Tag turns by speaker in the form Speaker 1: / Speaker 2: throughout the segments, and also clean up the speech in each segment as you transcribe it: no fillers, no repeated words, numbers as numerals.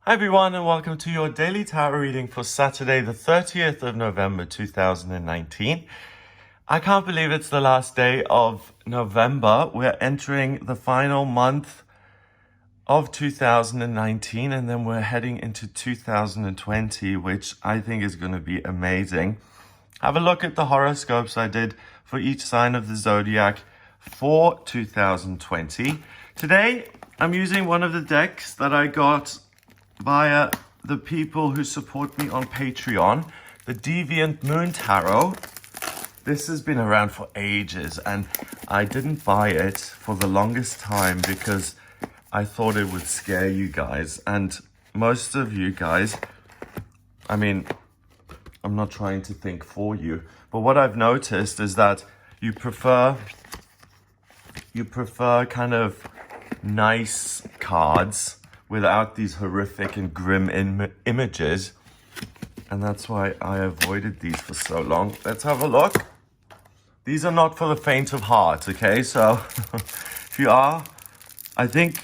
Speaker 1: Hi everyone, and welcome to your daily tarot reading for Saturday the 30th of November 2019. I can't believe it's the last day of November. We're entering the final month of 2019 and then we're heading into 2020, which I think is going to be amazing. Have a look at the horoscopes I did for each sign of the zodiac for 2020. Today, I'm using one of the decks that I got via the people who support me on Patreon, the Deviant Moon Tarot. This has been around for ages and I didn't buy it for the longest time because I thought it would scare you guys. And most of you guys, I mean, I'm not trying to think for you, but what I've noticed is that you prefer kind of nice cards without these horrific and grim images. And that's why I avoided these for so long. Let's have a look. These are not for the faint of heart, okay? So if you are, I think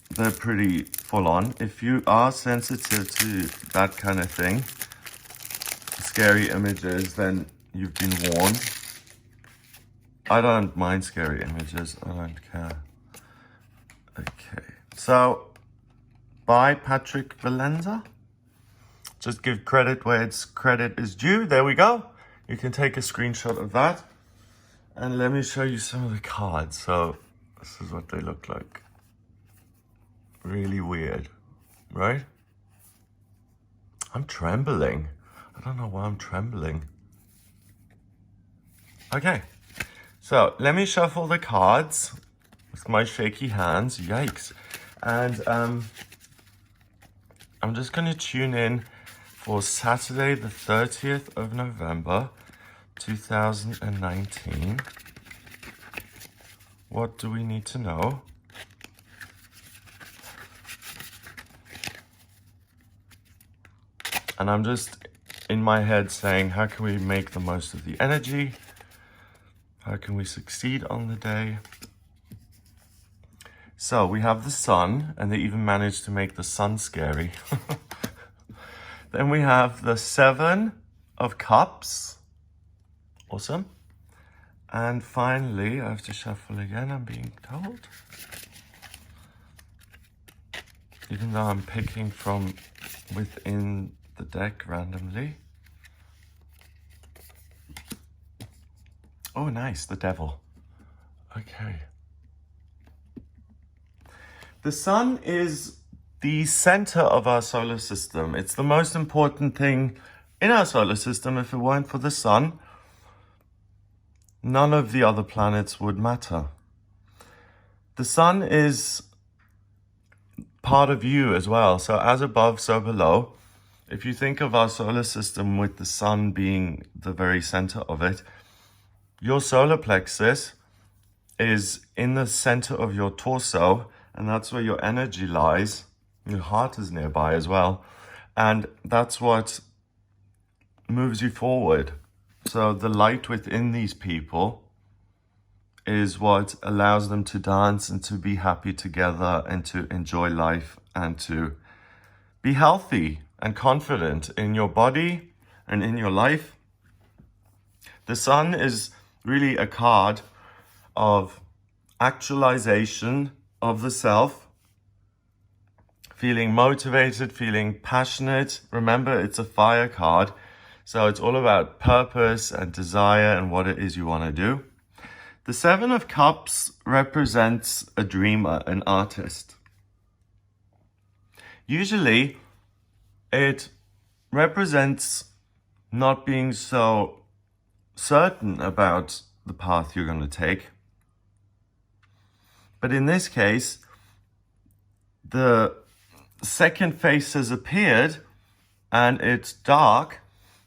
Speaker 1: they're pretty full on. If you are sensitive to that kind of thing, scary images, then you've been warned. I don't mind scary images, I don't care. Okay, so by Patrick Valenza. Just give credit where its credit is due. There we go. You can take a screenshot of that. And let me show you some of the cards. So this is what they look like. Really weird, right? I'm trembling. I don't know why I'm trembling. Okay, so let me shuffle the cards with my shaky hands. Yikes. And I'm just going to tune in for Saturday, the 30th of November, 2019. What do we need to know? And I'm just in my head saying, how can we make the most of the energy? How can we succeed on the day? So we have the sun, and they even managed to make the sun scary. Then we have the 7 of Cups. Awesome. And finally, I have to shuffle again, I'm being told. Even though I'm picking from within the deck randomly. Oh, nice, the Devil. Okay. The sun is the center of our solar system. It's the most important thing in our solar system. If it weren't for the sun, none of the other planets would matter. The sun is part of you as well. So as above, so below. If you think of our solar system with the sun being the very center of it, your solar plexus is in the center of your torso, and that's where your energy lies. Your heart is nearby as well. And that's what moves you forward. So the light within these people is what allows them to dance and to be happy together and to enjoy life and to be healthy and confident in your body and in your life. The sun is really a card of actualization of the self, feeling motivated, feeling passionate. Remember, it's a fire card, so it's all about purpose and desire and what it is you want to do. The 7 of Cups represents a dreamer, an artist. Usually, it represents not being so certain about the path you're going to take. But in this case, the second face has appeared and it's dark.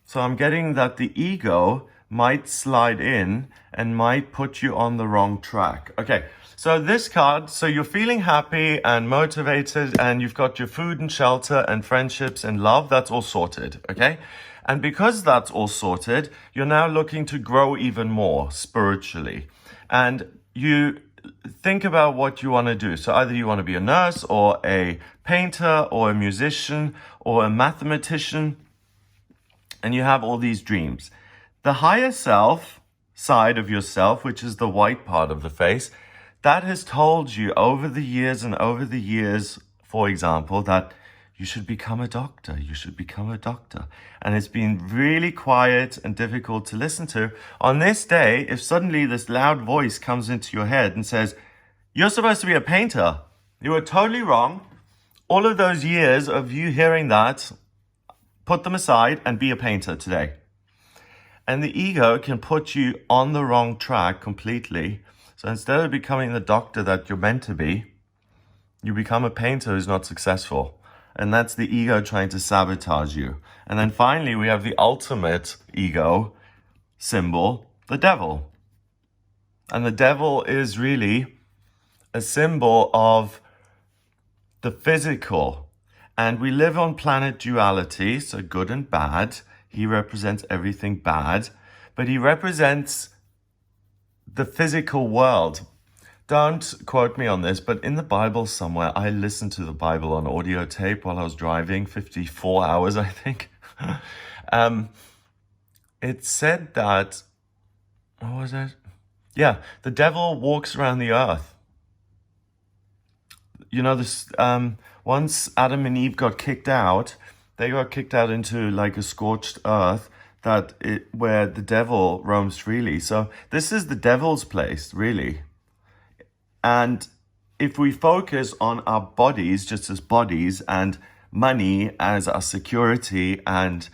Speaker 1: So I'm getting that the ego might slide in and might put you on the wrong track. Okay, so this card, so you're feeling happy and motivated and you've got your food and shelter and friendships and love, that's all sorted, okay? And because that's all sorted, you're now looking to grow even more spiritually. And you think about what you want to do. So either you want to be a nurse or a painter or a musician or a mathematician, and you have all these dreams. The higher self side of yourself, which is the white part of the face, that has told you over the years and over the years, for example, that you should become a doctor. You should become a doctor. And it's been really quiet and difficult to listen to. On this day, if suddenly this loud voice comes into your head and says, you're supposed to be a painter, you were totally wrong. All of those years of you hearing that, put them aside and be a painter today. And the ego can put you on the wrong track completely. So instead of becoming the doctor that you're meant to be, you become a painter who's not successful. And that's the ego trying to sabotage you. And then finally, we have the ultimate ego symbol, the devil. And the devil is really a symbol of the physical. And we live on planet duality, so good and bad. He represents everything bad, but he represents the physical world. Don't quote me on this, but in the Bible somewhere, I listened to the Bible on audio tape while I was driving, 54 hours, I think. It said that, what was it? Yeah, the devil walks around the earth. You know, this once Adam and Eve got kicked out, they got kicked out into like a scorched earth where the devil roams freely. So this is the devil's place, really. And if we focus on our bodies just as bodies and money as our security and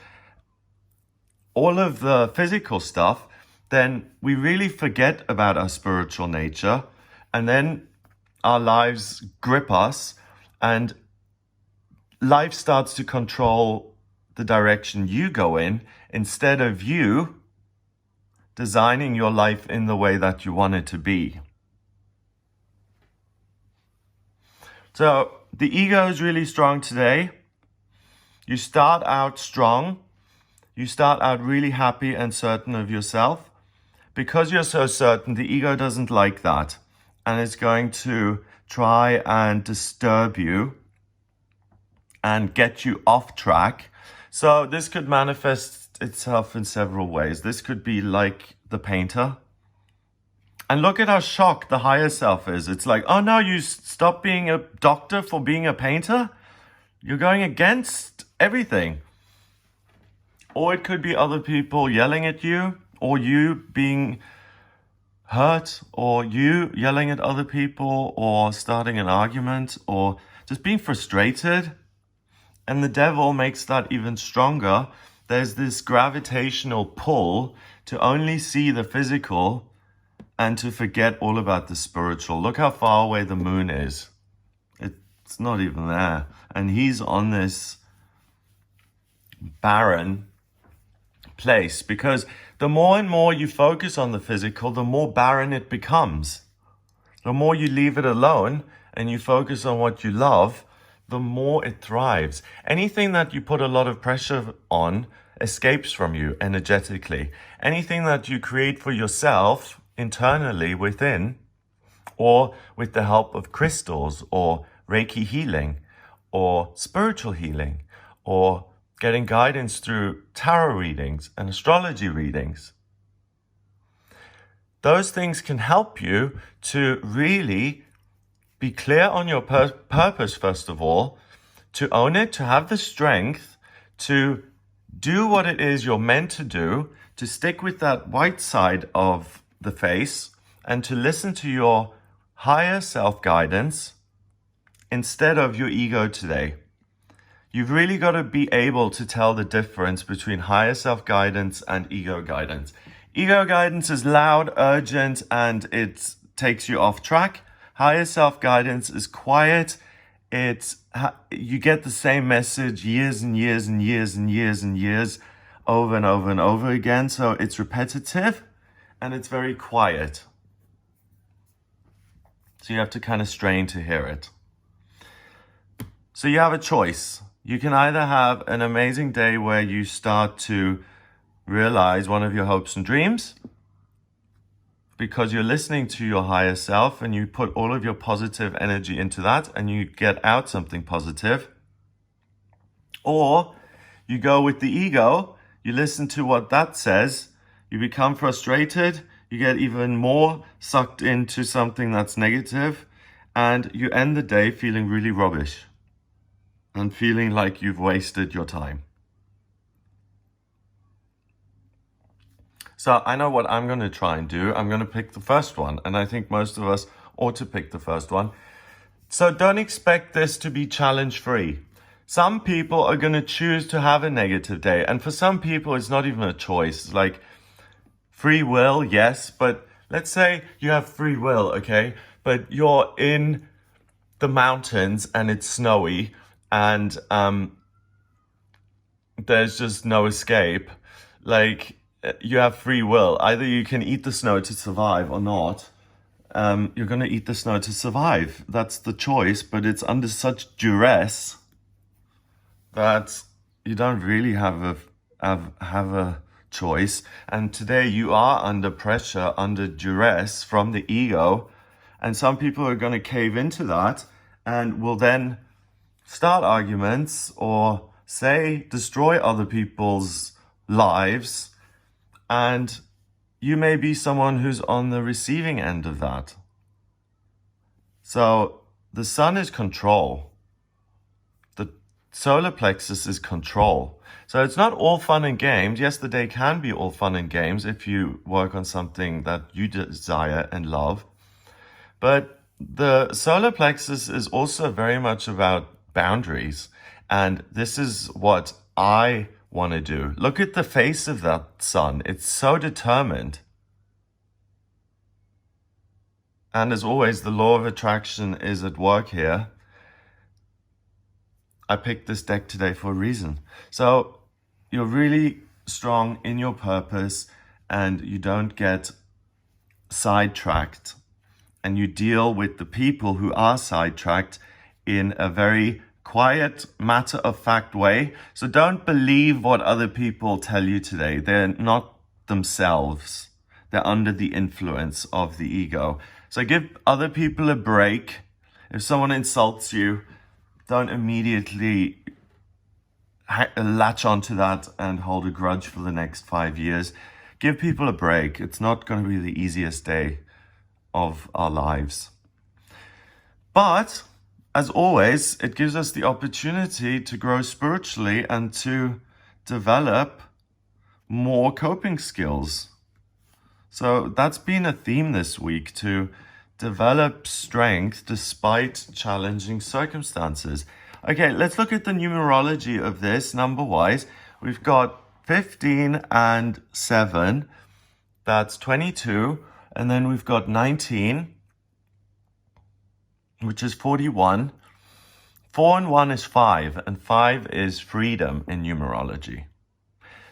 Speaker 1: all of the physical stuff, then we really forget about our spiritual nature. And then our lives grip us and life starts to control the direction you go in instead of you designing your life in the way that you want it to be. So the ego is really strong today. You start out strong. You start out really happy and certain of yourself. Because you're so certain, the ego doesn't like that. And it's going to try and disturb you and get you off track. So this could manifest itself in several ways. This could be like the painter. And look at how shocked the higher self is. It's like, oh no, you stop being a doctor for being a painter? You're going against everything. Or it could be other people yelling at you, or you being hurt, or you yelling at other people, or starting an argument, or just being frustrated. And the devil makes that even stronger. There's this gravitational pull to only see the physical and to forget all about the spiritual. Look how far away the moon is. It's not even there. And he's on this barren place because the more and more you focus on the physical, the more barren it becomes. The more you leave it alone and you focus on what you love, the more it thrives. Anything that you put a lot of pressure on escapes from you energetically. Anything that you create for yourself internally within, or with the help of crystals or Reiki healing or spiritual healing or getting guidance through tarot readings and astrology readings. Those things can help you to really be clear on your purpose, first of all, to own it, to have the strength to do what it is you're meant to do, to stick with that white side of the face and to listen to your higher self-guidance instead of your ego today. You've really got to be able to tell the difference between higher self-guidance and ego guidance. Ego guidance is loud, urgent, and it takes you off track. Higher self-guidance is quiet. You get the same message years and years and years and years and years over and over and over again. So it's repetitive and it's very quiet. So you have to kind of strain to hear it. So you have a choice. You can either have an amazing day where you start to realize one of your hopes and dreams, because you're listening to your higher self and you put all of your positive energy into that and you get out something positive. Or you go with the ego, you listen to what that says, you become frustrated, you get even more sucked into something that's negative, and you end the day feeling really rubbish and feeling like you've wasted your time. So I know what I'm going to try and do. I'm going to pick the first one, and I think most of us ought to pick the first one. So don't expect this to be challenge-free. Some people are going to choose to have a negative day, and for some people it's not even a choice. Like free will, yes, but let's say you have free will, okay? But you're in the mountains and it's snowy and there's just no escape. Like, you have free will. Either you can eat the snow to survive or not. You're going to eat the snow to survive. That's the choice, but it's under such duress that you don't really have a choice. And today you are under pressure, under duress from the ego. And some people are going to cave into that and will then start arguments or destroy other people's lives. And you may be someone who's on the receiving end of that. So the sun is control. The solar plexus is control. So it's not all fun and games. Yes, the day can be all fun and games if you work on something that you desire and love. But the solar plexus is also very much about boundaries. And this is what I want to do. Look at the face of that sun. It's so determined. And as always, the law of attraction is at work here. I picked this deck today for a reason. So you're really strong in your purpose and you don't get sidetracked. And you deal with the people who are sidetracked in a very quiet, matter-of-fact way. So don't believe what other people tell you today. They're not themselves. They're under the influence of the ego. So give other people a break. If someone insults you, don't immediately latch onto that and hold a grudge for the next 5 years. Give people a break. It's not going to be the easiest day of our lives. But as always, it gives us the opportunity to grow spiritually and to develop more coping skills. So that's been a theme this week, to develop strength despite challenging circumstances. Okay, let's look at the numerology of this number-wise. We've got 15 and 7. That's 22. And then we've got 19, which is 41. 4 and 1 is 5, and 5 is freedom in numerology.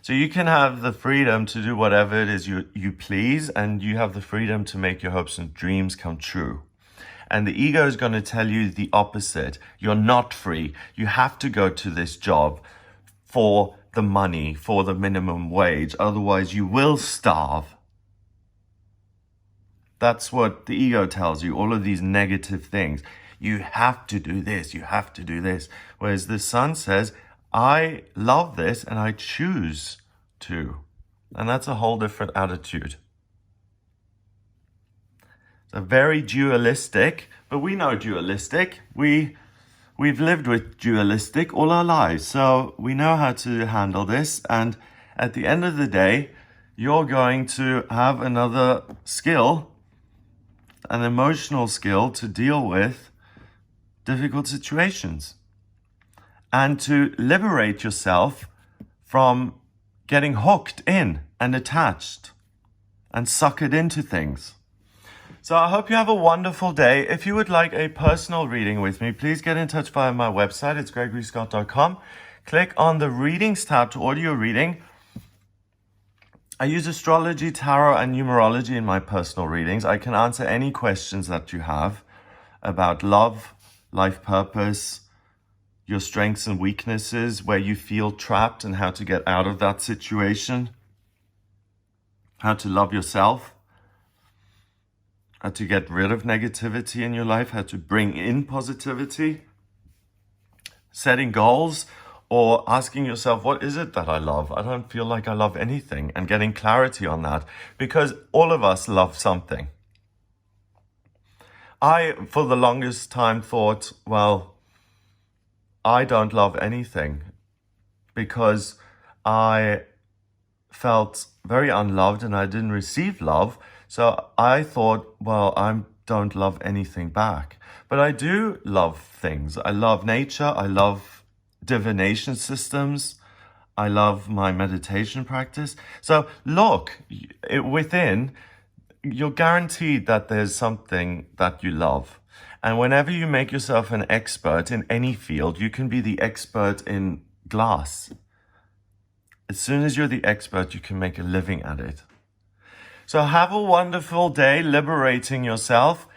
Speaker 1: So you can have the freedom to do whatever it is you please, and you have the freedom to make your hopes and dreams come true. And the ego is going to tell you the opposite. You're not free. You have to go to this job for the money, for the minimum wage. Otherwise, you will starve. That's what the ego tells you, all of these negative things. You have to do this, you have to do this. Whereas the sun says, I love this and I choose to. And that's a whole different attitude. So very dualistic, but we know dualistic. We've lived with dualistic all our lives. So we know how to handle this. And at the end of the day, you're going to have another skill, an emotional skill to deal with difficult situations and to liberate yourself from getting hooked in and attached and suckered into things. So I hope you have a wonderful day. If you would like a personal reading with me, please get in touch via my website. It's gregoryscott.com. Click on the readings tab to order your reading. I use astrology, tarot, and numerology in my personal readings. I can answer any questions that you have about love, life purpose, your strengths and weaknesses, where you feel trapped and how to get out of that situation, how to love yourself. how to get rid of negativity in your life, how to bring in positivity, setting goals, or asking yourself, what is it that I love? I don't feel like I love anything, and getting clarity on that, because all of us love something. I, for the longest time, thought, well, I don't love anything because I felt very unloved and I didn't receive love. So I thought, well, I don't love anything back. But I do love things. I love nature. I love divination systems. I love my meditation practice. So look, within, you're guaranteed that there's something that you love. And whenever you make yourself an expert in any field, you can be the expert in glass. As soon as you're the expert, you can make a living at it. So have a wonderful day liberating yourself.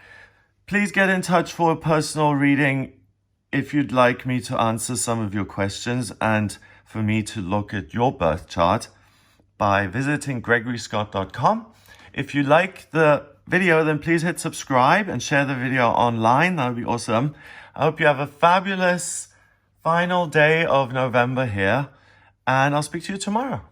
Speaker 1: Please get in touch for a personal reading if you'd like me to answer some of your questions and for me to look at your birth chart by visiting gregoryscott.com. If you like the video, then please hit subscribe and share the video online. That would be awesome. I hope you have a fabulous final day of November here, and I'll speak to you tomorrow.